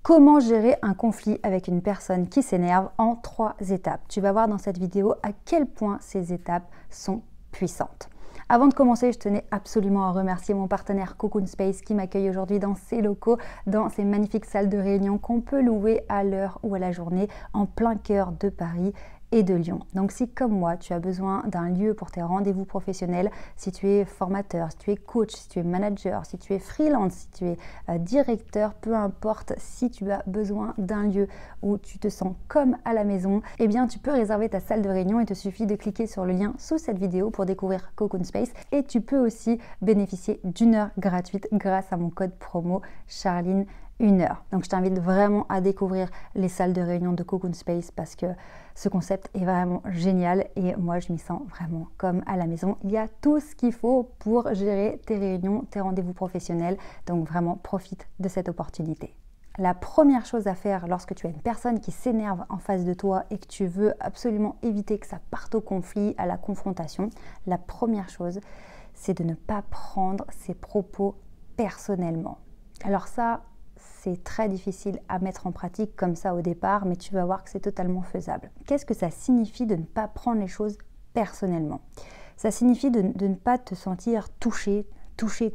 Comment gérer un conflit avec une personne qui s'énerve en 3 étapes. Tu vas voir dans cette vidéo à quel point ces étapes sont puissantes. Avant de commencer, je tenais absolument à remercier mon partenaire Cocoon Space qui m'accueille aujourd'hui dans ses locaux, dans ces magnifiques salles de réunion qu'on peut louer à l'heure ou à la journée en plein cœur de Paris et de Lyon. Donc si comme moi tu as besoin d'un lieu pour tes rendez-vous professionnels, si tu es formateur, si tu es coach, si tu es manager, si tu es freelance, si tu es directeur, peu importe, si tu as besoin d'un lieu où tu te sens comme à la maison, eh bien tu peux réserver ta salle de réunion. Il te suffit de cliquer sur le lien sous cette vidéo pour découvrir Cocoon Space et tu peux aussi bénéficier d'1 heure gratuite grâce à mon code promo Charline 1 heure. Donc je t'invite vraiment à découvrir les salles de réunion de Cocoon Space parce que ce concept est vraiment génial et moi je m'y sens vraiment comme à la maison. Il y a tout ce qu'il faut pour gérer tes réunions, tes rendez-vous professionnels, donc vraiment profite de cette opportunité. La première chose à faire lorsque tu as une personne qui s'énerve en face de toi et que tu veux absolument éviter que ça parte au conflit, à la confrontation, la première chose c'est de ne pas prendre ses propos personnellement. Alors ça, c'est très difficile à mettre en pratique comme ça au départ, mais tu vas voir que c'est totalement faisable. Qu'est-ce que ça signifie de ne pas prendre les choses personnellement? Ça signifie de ne pas te sentir touché,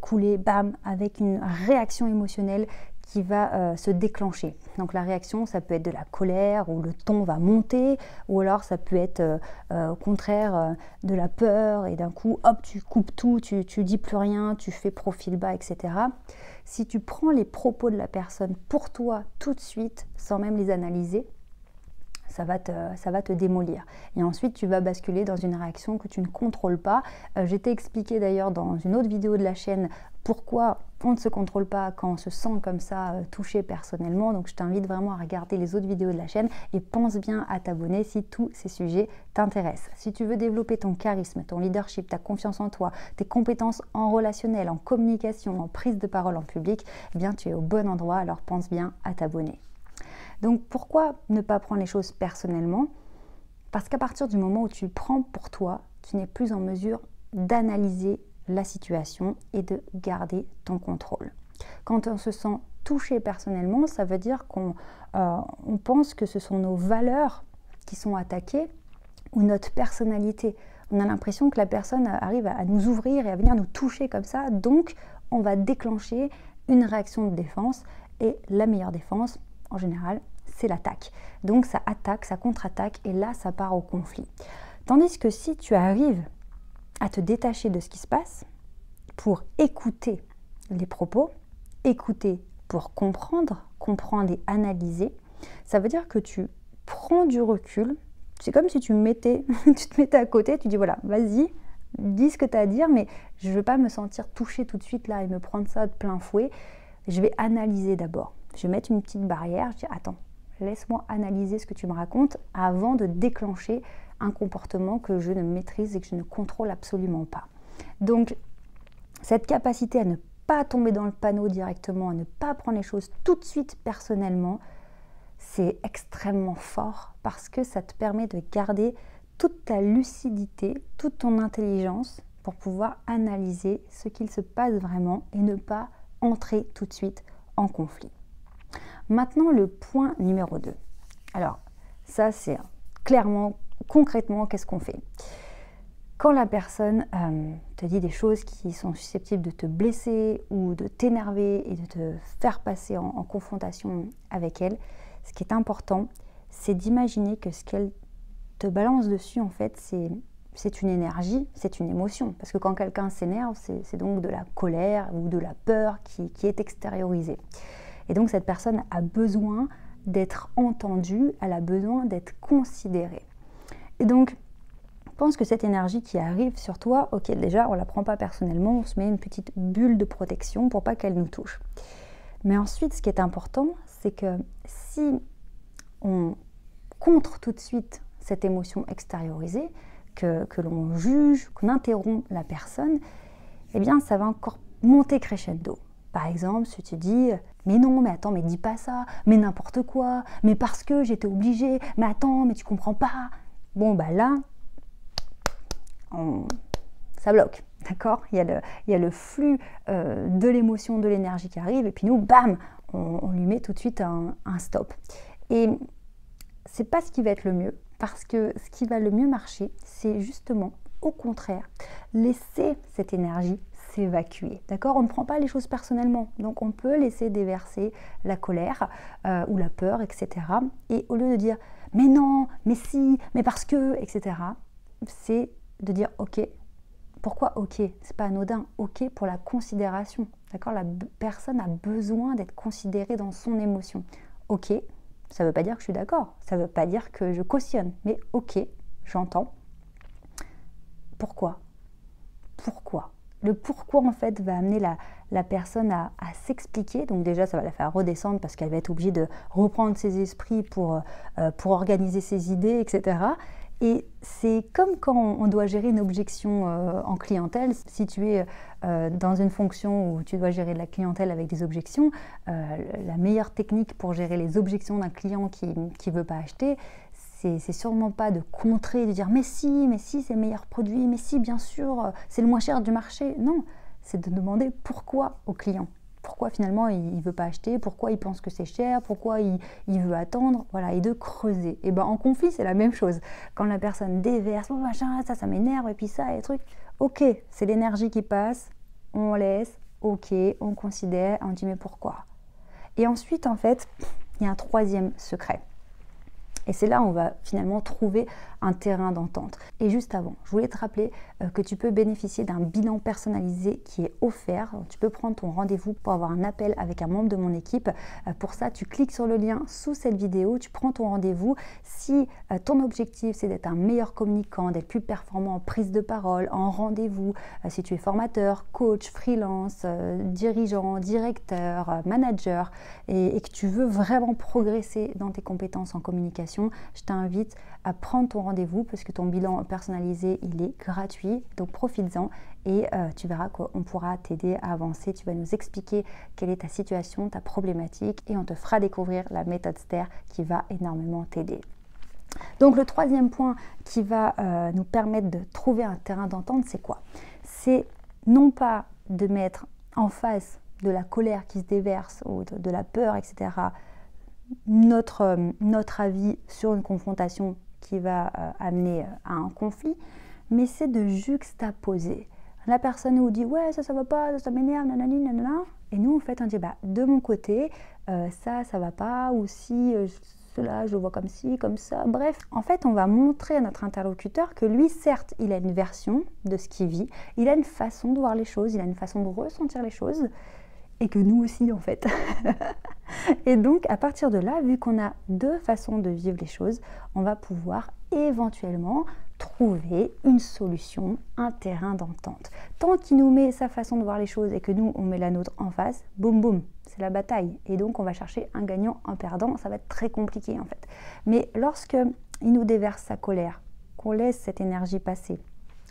coulé, bam, avec une réaction émotionnelle qui va se déclencher. Donc la réaction, ça peut être de la colère, où le ton va monter, ou alors ça peut être au contraire de la peur, et d'un coup, hop, tu coupes tout, tu dis plus rien, tu fais profil bas, etc. Si tu prends les propos de la personne pour toi tout de suite, sans même les analyser, ça va te démolir. Et ensuite, tu vas basculer dans une réaction que tu ne contrôles pas. Je t'ai expliqué d'ailleurs dans une autre vidéo de la chaîne pourquoi on ne se contrôle pas quand on se sent comme ça touché personnellement. Donc, je t'invite vraiment à regarder les autres vidéos de la chaîne et pense bien à t'abonner si tous ces sujets t'intéressent. Si tu veux développer ton charisme, ton leadership, ta confiance en toi, tes compétences en relationnel, en communication, en prise de parole en public, eh bien, tu es au bon endroit. Alors, pense bien à t'abonner. Donc pourquoi ne pas prendre les choses personnellement? Parce qu'à partir du moment où tu prends pour toi, tu n'es plus en mesure d'analyser la situation et de garder ton contrôle. Quand on se sent touché personnellement, ça veut dire qu'on pense que ce sont nos valeurs qui sont attaquées ou notre personnalité. On a l'impression que la personne arrive à nous ouvrir et à venir nous toucher comme ça, donc on va déclencher une réaction de défense et la meilleure défense, en général, c'est l'attaque. Donc ça attaque, ça contre-attaque et là ça part au conflit. Tandis que si tu arrives à te détacher de ce qui se passe pour écouter les propos, écouter pour comprendre et analyser, ça veut dire que tu prends du recul. C'est comme si tu te mettais à côté, tu dis voilà, vas-y, dis ce que tu as à dire, mais je ne veux pas me sentir touchée tout de suite là et me prendre ça de plein fouet. Je vais analyser d'abord. Je vais mettre une petite barrière, je dis attends, laisse-moi analyser ce que tu me racontes avant de déclencher un comportement que je ne maîtrise et que je ne contrôle absolument pas. Donc, cette capacité à ne pas tomber dans le panneau directement, à ne pas prendre les choses tout de suite personnellement, c'est extrêmement fort parce que ça te permet de garder toute ta lucidité, toute ton intelligence pour pouvoir analyser ce qu'il se passe vraiment et ne pas entrer tout de suite en conflit. Maintenant, le point numéro 2. Alors, ça, c'est clairement, concrètement, qu'est-ce qu'on fait? Quand la personne te dit des choses qui sont susceptibles de te blesser ou de t'énerver et de te faire passer en confrontation avec elle, ce qui est important, c'est d'imaginer que ce qu'elle te balance dessus, en fait, c'est une énergie, c'est une émotion. Parce que quand quelqu'un s'énerve, c'est donc de la colère ou de la peur qui est extériorisée. Et donc cette personne a besoin d'être entendue, elle a besoin d'être considérée. Et donc, je pense que cette énergie qui arrive sur toi, ok, déjà on ne la prend pas personnellement, on se met une petite bulle de protection pour pas qu'elle nous touche. Mais ensuite, ce qui est important, c'est que si on contre tout de suite cette émotion extériorisée, que l'on juge, qu'on interrompt la personne, eh bien ça va encore monter crescendo. Par exemple, si tu dis « mais non, mais attends, mais dis pas ça, mais n'importe quoi, mais parce que j'étais obligée, mais attends, mais tu comprends pas », bon bah là, ça bloque, d'accord? Il y a le flux de l'émotion, de l'énergie qui arrive, et puis nous, bam, on lui met tout de suite un stop. Et c'est pas ce qui va être le mieux, parce que ce qui va le mieux marcher, c'est justement, au contraire, laisser cette énergie s'évacuer, d'accord? On ne prend pas les choses personnellement, donc on peut laisser déverser la colère ou la peur, etc. Et au lieu de dire « mais non, mais si, mais parce que », etc., c'est de dire « ok ». Pourquoi ok? C'est pas anodin. Ok pour la considération, d'accord? La personne a besoin d'être considérée dans son émotion. Ok, ça veut pas dire que je suis d'accord, ça veut pas dire que je cautionne, mais ok, j'entends. Pourquoi? Pourquoi? Le pourquoi, en fait, va amener la personne à s'expliquer. Donc déjà, ça va la faire redescendre parce qu'elle va être obligée de reprendre ses esprits pour organiser ses idées, etc. Et c'est comme quand on doit gérer une objection en clientèle. Si tu es dans une fonction où tu dois gérer de la clientèle avec des objections, la meilleure technique pour gérer les objections d'un client qui ne veut pas acheter, c'est sûrement pas de contrer, de dire mais si c'est le meilleur produit, mais si bien sûr c'est le moins cher du marché. Non, c'est de demander pourquoi au client. Pourquoi finalement il ne veut pas acheter, pourquoi il pense que c'est cher, pourquoi il veut attendre, voilà, et de creuser. Et ben en conflit c'est la même chose. Quand la personne déverse, oh, machin, ça m'énerve, et puis ça, et trucs, ok, c'est l'énergie qui passe, on laisse, ok, on considère, on dit mais pourquoi? Et ensuite en fait, il y a un troisième secret. Et c'est là où on va finalement trouver un terrain d'entente. Et juste avant, je voulais te rappeler que tu peux bénéficier d'un bilan personnalisé qui est offert. Tu peux prendre ton rendez-vous pour avoir un appel avec un membre de mon équipe. Pour ça, tu cliques sur le lien sous cette vidéo, tu prends ton rendez-vous. Si ton objectif, c'est d'être un meilleur communicant, d'être plus performant en prise de parole, en rendez-vous, si tu es formateur, coach, freelance, dirigeant, directeur, manager, et que tu veux vraiment progresser dans tes compétences en communication, je t'invite à prendre ton rendez-vous parce que ton bilan personnalisé, il est gratuit, donc profites-en et tu verras qu'on pourra t'aider à avancer. Tu vas nous expliquer quelle est ta situation, ta problématique et on te fera découvrir la méthode STER qui va énormément t'aider. Donc le troisième point qui va nous permettre de trouver un terrain d'entente, c'est quoi? C'est non pas de mettre en face de la colère qui se déverse ou de la peur, etc., notre avis sur une confrontation qui va amener à un conflit, mais c'est de juxtaposer. La personne nous dit ouais ça va pas, ça m'énerve, nanani, nanana, et nous en fait on dit bah de mon côté ça va pas, ou si cela je le vois comme ci, comme ça, bref. En fait on va montrer à notre interlocuteur que lui certes il a une version de ce qu'il vit, il a une façon de voir les choses, il a une façon de ressentir les choses, et que nous aussi en fait. Et donc à partir de là, vu qu'on a deux façons de vivre les choses, on va pouvoir éventuellement trouver une solution, un terrain d'entente. Tant qu'il nous met sa façon de voir les choses et que nous on met la nôtre en face, boum boum, c'est la bataille. Et donc on va chercher un gagnant, un perdant, ça va être très compliqué en fait. Mais lorsque il nous déverse sa colère, qu'on laisse cette énergie passer,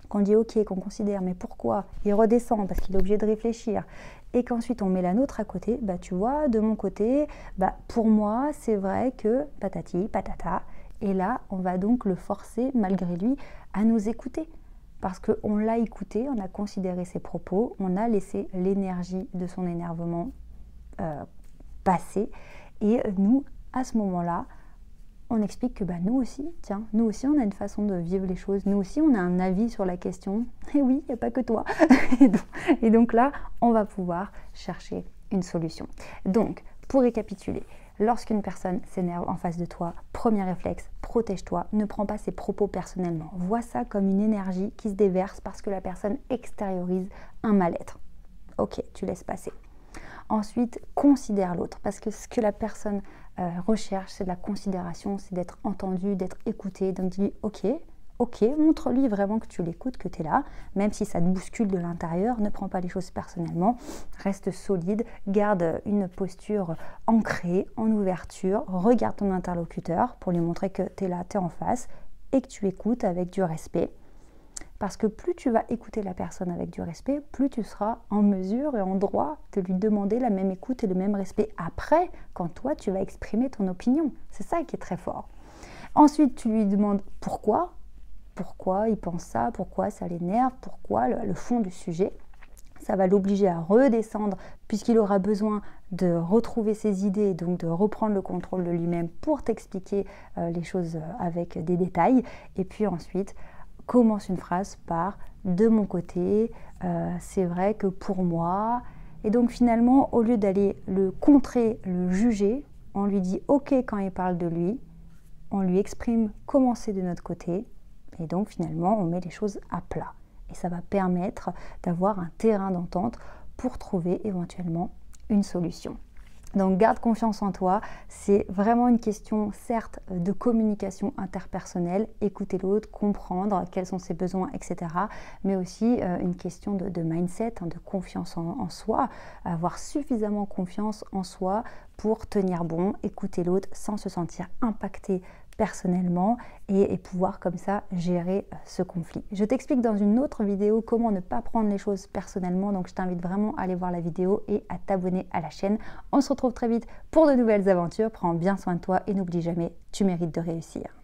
qu'on dit ok, qu'on considère mais pourquoi, il redescend parce qu'il est obligé de réfléchir, et qu'ensuite on met la nôtre à côté, bah tu vois, de mon côté, bah pour moi c'est vrai que patati patata, et là on va donc le forcer malgré lui à nous écouter, parce qu'on l'a écouté, on a considéré ses propos, on a laissé l'énergie de son énervement passer, et nous à ce moment-là on explique que bah, nous aussi, tiens, nous aussi on a une façon de vivre les choses, nous aussi on a un avis sur la question, et oui, il n'y a pas que toi. Et donc là, on va pouvoir chercher une solution. Donc, pour récapituler, lorsqu'une personne s'énerve en face de toi, premier réflexe, protège-toi, ne prends pas ses propos personnellement. Vois ça comme une énergie qui se déverse parce que la personne extériorise un mal-être. Ok, tu laisses passer. Ensuite, considère l'autre, parce que ce que la personne recherche, c'est de la considération, c'est d'être entendu, d'être écouté. Donc dis-lui ok, montre-lui vraiment que tu l'écoutes, que tu es là, même si ça te bouscule de l'intérieur, ne prends pas les choses personnellement, reste solide, garde une posture ancrée, en ouverture, regarde ton interlocuteur pour lui montrer que tu es là, tu es en face et que tu écoutes avec du respect. Parce que plus tu vas écouter la personne avec du respect, plus tu seras en mesure et en droit de lui demander la même écoute et le même respect après, quand toi tu vas exprimer ton opinion. C'est ça qui est très fort. Ensuite, tu lui demandes pourquoi il pense ça, pourquoi ça l'énerve, pourquoi le fond du sujet. ça va l'obliger à redescendre puisqu'il aura besoin de retrouver ses idées, donc de reprendre le contrôle de lui-même pour t'expliquer les choses avec des détails. Et puis ensuite, commence une phrase par « de mon côté, c'est vrai que pour moi ». Et donc finalement, au lieu d'aller le contrer, le juger, on lui dit « ok » quand il parle de lui, on lui exprime comment c'est de notre côté, et donc finalement, on met les choses à plat. Et ça va permettre d'avoir un terrain d'entente pour trouver éventuellement une solution. Donc garde confiance en toi, c'est vraiment une question certes de communication interpersonnelle, écouter l'autre, comprendre quels sont ses besoins, etc. Mais aussi une question de mindset, de confiance en soi, avoir suffisamment confiance en soi pour tenir bon, écouter l'autre sans se sentir impacté personnellement et pouvoir comme ça gérer ce conflit. Je t'explique dans une autre vidéo comment ne pas prendre les choses personnellement, donc je t'invite vraiment à aller voir la vidéo et à t'abonner à la chaîne. On se retrouve très vite pour de nouvelles aventures, prends bien soin de toi et n'oublie jamais, tu mérites de réussir.